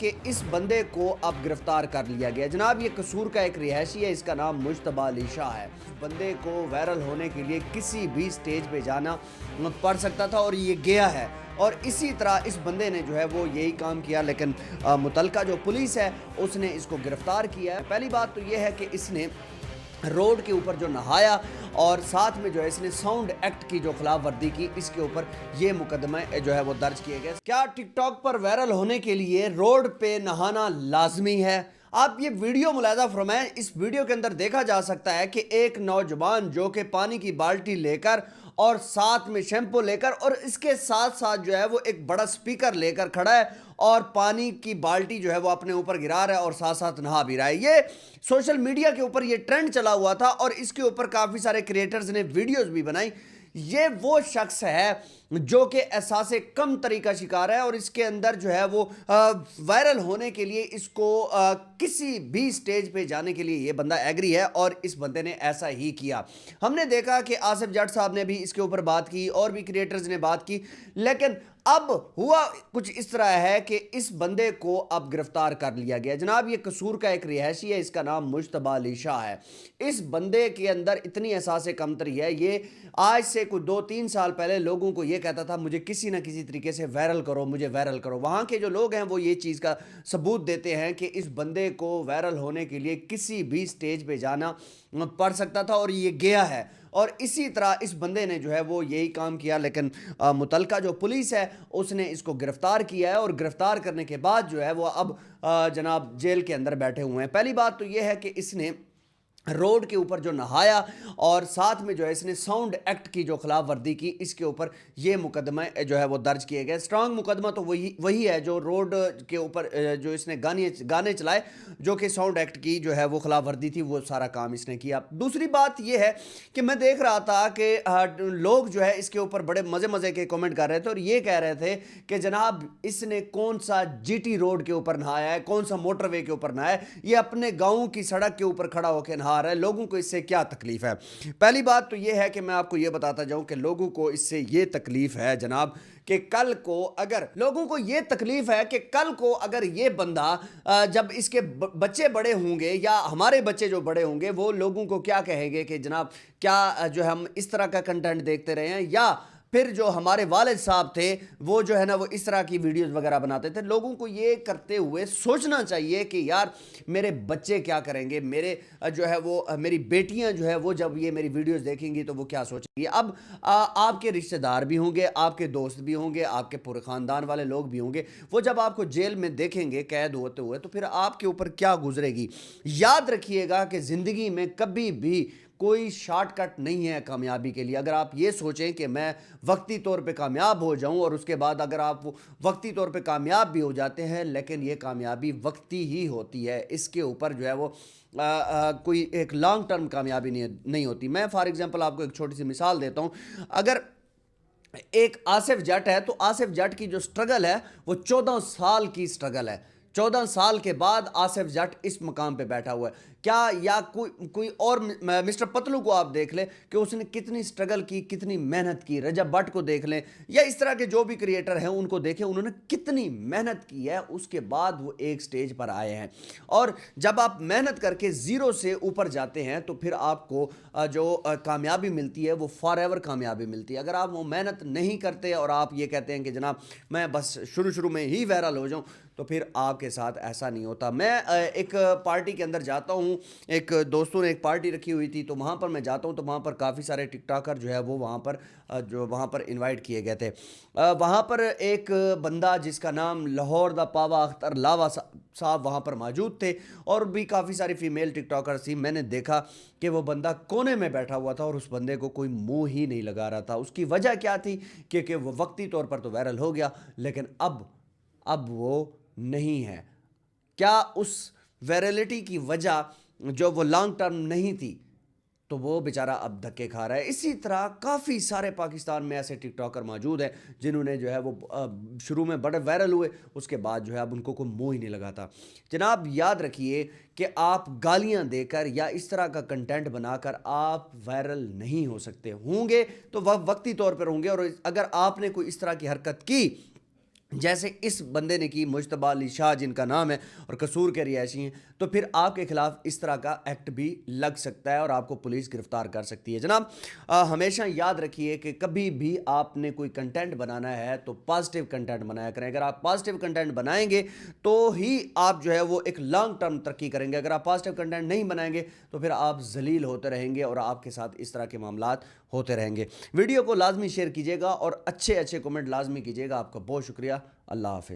कि इस बंदे को अब गिरफ्तार कर लिया गया। जनाब, ये कसूर का एक रिहायशी है, इसका नाम मुश्तबा अली शाह है। इस बंदे को वायरल होने के लिए किसी भी स्टेज पे जाना पड़ सकता था और ये गया है। और इसी तरह इस बंदे ने जो है वो यही काम किया, लेकिन मुतलका जो पुलिस है उसने इसको गिरफ्तार किया है। पहली बात तो ये है कि इसने रोड के ऊपर जो नहाया और साथ में जो है इसने साउंड एक्ट की जो खिलाफ वर्दी की, इसके ऊपर ये मुकदमे जो है वो दर्ज किए गए। क्या टिकटॉक पर वायरल होने के लिए रोड पे नहाना लाजमी है? आप ये वीडियो मुलाजा फरमाएं। इस वीडियो के अंदर देखा जा सकता है कि एक नौजवान जो कि पानी की बाल्टी लेकर और साथ में शैम्पू लेकर और इसके साथ साथ जो है वो एक बड़ा स्पीकर लेकर खड़ा है और पानी की बाल्टी जो है वो अपने ऊपर गिरा रहा है और साथ साथ नहा भी रहा है। ये सोशल मीडिया के ऊपर ये ट्रेंड चला हुआ था और इसके ऊपर काफी सारे क्रिएटर्स ने वीडियोस भी बनाई। ये वो शख्स है जो कि एहसास कम तरीका शिकार है और इसके अंदर जो है वो वायरल होने के लिए इसको किसी भी स्टेज पे जाने के लिए ये बंदा एग्री है और इस बंदे ने ऐसा ही किया। हमने देखा कि आसिफ जट साहब ने भी इसके ऊपर बात की और भी क्रिएटर्स ने बात की, लेकिन अब हुआ कुछ इस तरह है कि इस बंदे को अब गिरफ्तार कर लिया गया। जनाब, ये कसूर का एक रिहायशी है, इसका नाम मुश्तबा अली शाह है। इस बंदे के अंदर इतनी एहसास कमतरी है, ये आज से कुछ 2-3 साल पहले लोगों को ये कहता था मुझे किसी ना किसी तरीके से वायरल करो, मुझे वायरल करो। वहाँ के जो लोग हैं वो ये चीज़ का सबूत देते हैं कि इस बंदे को वायरल होने के लिए किसी भी स्टेज पे जाना पड़ सकता था और ये गया है। और इसी तरह इस बंदे ने जो है वो यही काम किया, लेकिन मुतलका जो पुलिस है उसने इसको गिरफ्तार किया है और गिरफ्तार करने के बाद जो है वो अब जनाब जेल के अंदर बैठे हुए हैं। पहली बात तो ये है कि इसने रोड के ऊपर जो नहाया और साथ में जो है इसने साउंड एक्ट की जो खिलाफ वर्दी की, इसके ऊपर ये मुकदमे जो है वो दर्ज किए गए। स्ट्रांग मुकदमा तो वही है जो रोड के ऊपर जो इसने गाने चलाए, जो कि साउंड एक्ट की जो है वो खिलाफ वर्दी थी, वो सारा काम इसने किया। दूसरी बात ये है कि मैं देख रहा था कि लोग जो है इसके ऊपर बड़े मजे मजे के कमेंट कर रहे थे और ये कह रहे थे कि जनाब इसने कौन सा जीटी रोड के ऊपर नहाया है, कौन सा मोटरवे के ऊपर नहाया है, ये अपने गाँव की सड़क के ऊपर खड़ा होकर नहा रहा है, लोगों को इससे क्या तकलीफ है? पहली बात तो यह है कि मैं आपको यह बताता जाऊं कि लोगों को इससे यह तकलीफ है जनाब कि कल को अगर लोगों को यह तकलीफ है कि कल को अगर ये बंदा जब इसके बच्चे बड़े होंगे या हमारे बच्चे जो बड़े होंगे वो लोगों को क्या कहेंगे कि जनाब क्या जो हम इस तरह का कंटेंट देखते रहे हैं, या फिर जो हमारे वालिद साहब थे वो जो है ना वो इस तरह की वीडियोस वगैरह बनाते थे। लोगों को ये करते हुए सोचना चाहिए कि यार मेरे बच्चे क्या करेंगे, मेरे जो है वो मेरी बेटियां जो है वो जब ये मेरी वीडियोस देखेंगी तो वो क्या सोचेंगी। अब आपके रिश्तेदार भी होंगे, आपके दोस्त भी होंगे, आपके पूरे ख़ानदान वाले लोग भी होंगे, वो जब आपको जेल में देखेंगे कैद होते हुए तो फिर आपके ऊपर क्या गुजरेगी। याद रखिएगा कि ज़िंदगी में कभी भी कोई शॉर्टकट नहीं है कामयाबी के लिए। अगर आप ये सोचें कि मैं वक्ती तौर पे कामयाब हो जाऊं और उसके बाद अगर आप वक्ती तौर पे कामयाब भी हो जाते हैं, लेकिन ये कामयाबी वक्ती ही होती है, इसके ऊपर जो है वो कोई एक लॉन्ग टर्म कामयाबी नहीं होती। मैं फॉर एग्जांपल आपको एक छोटी सी मिसाल देता हूं। अगर एक आसिफ जट है तो आसिफ जट की जो स्ट्रगल है वो 14 साल की स्ट्रगल है। 14 साल के बाद आसिफ जट इस मकाम पे बैठा हुआ है। क्या या कोई और मिस्टर पतलू को आप देख लें कि उसने कितनी स्ट्रगल की, कितनी मेहनत की। रजब भट्ट को देख लें या इस तरह के जो भी क्रिएटर हैं उनको देखें, उन्होंने कितनी मेहनत की है, उसके बाद वो एक स्टेज पर आए हैं। और जब आप मेहनत करके ज़ीरो से ऊपर जाते हैं तो फिर आपको जो कामयाबी मिलती है वो फॉर एवर कामयाबी मिलती है। अगर आप वो मेहनत नहीं करते और आप ये कहते हैं कि जनाब मैं बस शुरू में ही वायरल हो जाऊं, तो फिर आपके साथ ऐसा नहीं होता। मैं एक पार्टी के अंदर जाता हूं, एक दोस्तों ने एक पार्टी रखी हुई थी तो वहाँ पर मैं जाता हूँ तो वहाँ पर काफ़ी सारे टिकटॉकर जो है वो वहाँ पर इनवाइट किए गए थे। वहाँ पर एक बंदा जिसका नाम लाहौर दा पावा अख्तर लावा साहब वहाँ पर मौजूद थे और भी काफ़ी सारी फीमेल टिकटॉकर्स थी। मैंने देखा कि वो बंदा कोने में बैठा हुआ था और उस बंदे को कोई मुंह ही नहीं लगा रहा था। उसकी वजह क्या थी? क्योंकि वो वक्ती तौर पर तो वायरल हो गया, लेकिन अब वो नहीं है। क्या उस वायरलिटी की वजह जो वो लॉन्ग टर्म नहीं थी, तो वो बेचारा अब धक्के खा रहा है। इसी तरह काफ़ी सारे पाकिस्तान में ऐसे टिकटॉकर मौजूद हैं जिन्होंने जो है वो शुरू में बड़े वायरल हुए, उसके बाद जो है अब उनको कोई मुंह ही नहीं लगाता। जनाब याद रखिए कि आप गालियां देकर या इस तरह का कंटेंट बनाकर आप वायरल नहीं हो सकते। होंगे तो वह वक्ती तौर पर होंगे, और अगर आपने कोई इस तरह की हरकत की जैसे इस बंदे ने की, मुश्तबा अली शाह जिनका नाम है और कसूर के रिहायशी हैं, तो फिर आपके खिलाफ इस तरह का एक्ट भी लग सकता है और आपको पुलिस गिरफ्तार कर सकती है। जनाब हमेशा याद रखिए कि कभी भी आपने कोई कंटेंट बनाना है तो पॉजिटिव कंटेंट बनाया करें। अगर आप पॉजिटिव कंटेंट बनाएंगे तो ही आप जो है वो एक लॉन्ग टर्म तरक्की करेंगे। अगर आप पॉजिटिव कंटेंट नहीं बनाएंगे तो फिर आप जलील होते रहेंगे और आपके साथ इस तरह के मामलात होते रहेंगे। वीडियो को लाजमी शेयर कीजिएगा और अच्छे अच्छे कमेंट लाजमी कीजिएगा। आपका बहुत शुक्रिया। अल्लाह हाफिज़।